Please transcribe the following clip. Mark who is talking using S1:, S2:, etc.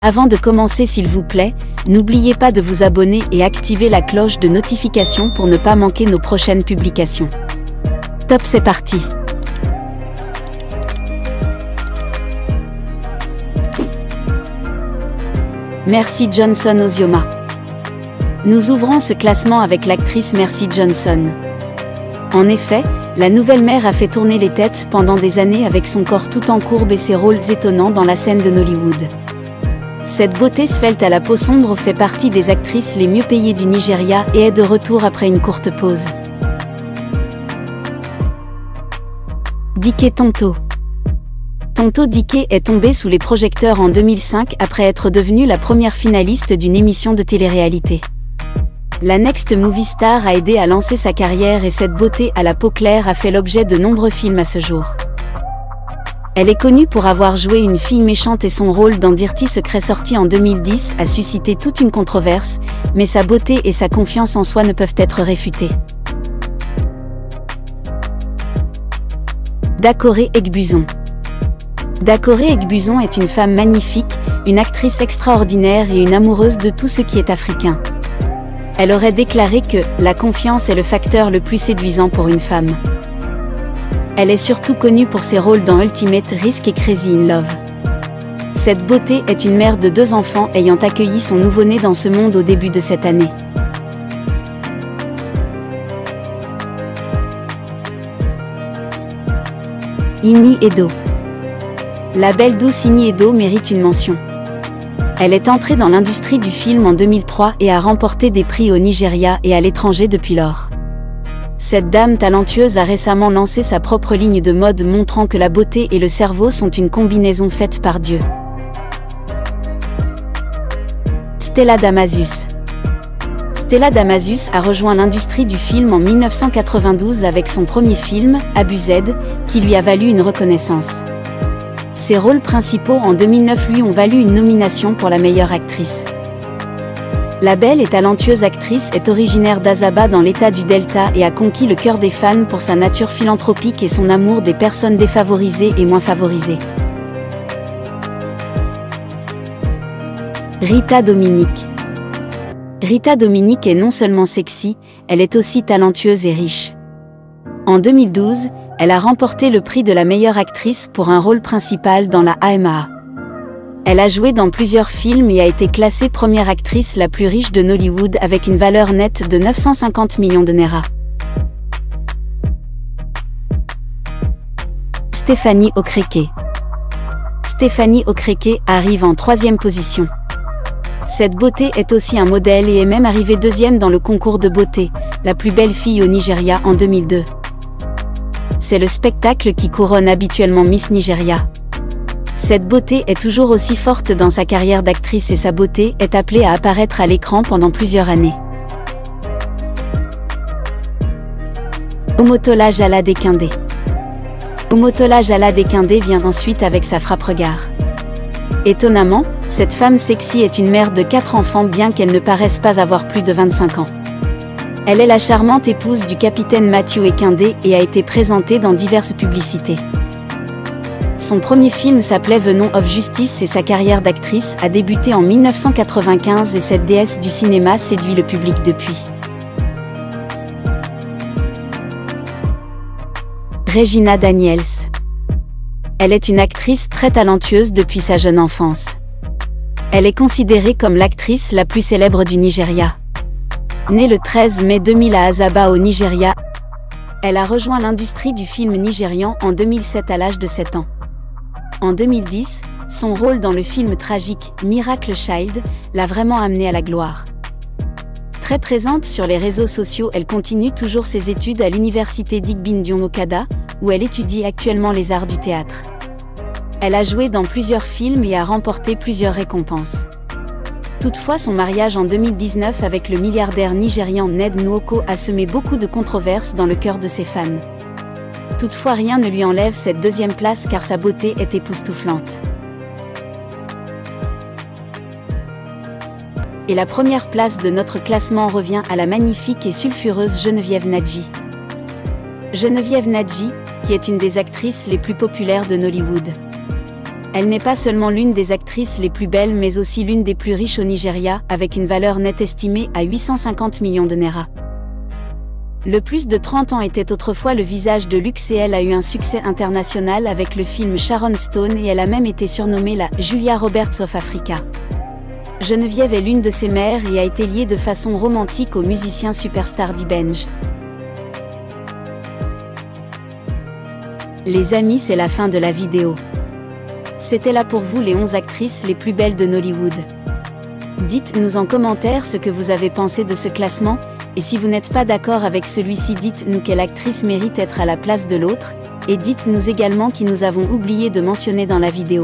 S1: Avant de commencer, s'il vous plaît, n'oubliez pas de vous abonner et activer la cloche de notification pour ne pas manquer nos prochaines publications. Top, c'est parti! Mercy Johnson-Ozioma. Nous ouvrons ce classement avec l'actrice Mercy Johnson. En effet, la nouvelle mère a fait tourner les têtes pendant des années avec son corps tout en courbe et ses rôles étonnants dans la scène de Nollywood. Cette beauté svelte à la peau sombre fait partie des actrices les mieux payées du Nigeria et est de retour après une courte pause. Dike Tonto. Tonto Dike est tombée sous les projecteurs en 2005 après être devenue la première finaliste d'une émission de télé-réalité. La Next Movie Star a aidé à lancer sa carrière et cette beauté à la peau claire a fait l'objet de nombreux films à ce jour. Elle est connue pour avoir joué une fille méchante et son rôle dans Dirty Secret sorti en 2010 a suscité toute une controverse, mais sa beauté et sa confiance en soi ne peuvent être réfutées. Dakore Egbuzon. Dakore Egbuzon est une femme magnifique, une actrice extraordinaire et une amoureuse de tout ce qui est africain. Elle aurait déclaré que « la confiance est le facteur le plus séduisant pour une femme ». Elle est surtout connue pour ses rôles dans Ultimate Risk et Crazy in Love. Cette beauté est une mère de 2 enfants ayant accueilli son nouveau-né dans ce monde au début de cette année. Ini Edo. La belle douce Ini Edo mérite une mention. Elle est entrée dans l'industrie du film en 2003 et a remporté des prix au Nigeria et à l'étranger depuis lors. Cette dame talentueuse a récemment lancé sa propre ligne de mode montrant que la beauté et le cerveau sont une combinaison faite par Dieu. Stella Damasus. Stella Damasus a rejoint l'industrie du film en 1992 avec son premier film, Abused, qui lui a valu une reconnaissance. Ses rôles principaux en 2009 lui ont valu une nomination pour la meilleure actrice. La belle et talentueuse actrice est originaire d'Azaba dans l'état du Delta et a conquis le cœur des fans pour sa nature philanthropique et son amour des personnes défavorisées et moins favorisées. Rita Dominique. Rita Dominique est non seulement sexy, elle est aussi talentueuse et riche. En 2012, elle a remporté le prix de la meilleure actrice pour un rôle principal dans la AMA. Elle a joué dans plusieurs films et a été classée première actrice la plus riche de Nollywood avec une valeur nette de 950 millions de naira. Stephanie Okereke. Stephanie Okereke arrive en 3e position. Cette beauté est aussi un modèle et est même arrivée 2e dans le concours de beauté, la plus belle fille au Nigeria en 2002. C'est le spectacle qui couronne habituellement Miss Nigeria. Cette beauté est toujours aussi forte dans sa carrière d'actrice et sa beauté est appelée à apparaître à l'écran pendant plusieurs années. Omotola Jalade Ekinde. Omotola Jalade Ekinde vient ensuite avec sa frappe-regard. Étonnamment, cette femme sexy est une mère de 4 enfants bien qu'elle ne paraisse pas avoir plus de 25 ans. Elle est la charmante épouse du capitaine Matthew Ekinde et a été présentée dans diverses publicités. Son premier film s'appelait The Nom of Justice et sa carrière d'actrice a débuté en 1995 et cette déesse du cinéma séduit le public depuis. Regina Daniels. Elle est une actrice très talentueuse depuis sa jeune enfance. Elle est considérée comme l'actrice la plus célèbre du Nigeria. Née le 13 mai 2000 à Azaba au Nigeria, elle a rejoint l'industrie du film nigérian en 2007 à l'âge de 7 ans. En 2010, son rôle dans le film tragique Miracle Child l'a vraiment amenée à la gloire. Très présente sur les réseaux sociaux, elle continue toujours ses études à l'université d'Igbindion Okada, où elle étudie actuellement les arts du théâtre. Elle a joué dans plusieurs films et a remporté plusieurs récompenses. Toutefois, son mariage en 2019 avec le milliardaire nigérian Ned Nwoko a semé beaucoup de controverses dans le cœur de ses fans. Toutefois, rien ne lui enlève cette 2e place car sa beauté est époustouflante. Et la première place de notre classement revient à la magnifique et sulfureuse Geneviève Nadji. Geneviève Nadji, qui est une des actrices les plus populaires de Nollywood. Elle n'est pas seulement l'une des actrices les plus belles mais aussi l'une des plus riches au Nigeria, avec une valeur nette estimée à 850 millions de naira. Le plus de 30 ans était autrefois le visage de luxe et elle a eu un succès international avec le film Sharon Stone et elle a même été surnommée la Julia Roberts of Africa. Geneviève est l'une de ses mères et a été liée de façon romantique au musicien superstar D'banj. Les amis, c'est la fin de la vidéo. C'était là pour vous les 11 actrices les plus belles de Nollywood. Dites-nous en commentaire ce que vous avez pensé de ce classement, et si vous n'êtes pas d'accord avec celui-ci, dites-nous quelle actrice mérite d'être à la place de l'autre, et dites-nous également qui nous avons oublié de mentionner dans la vidéo.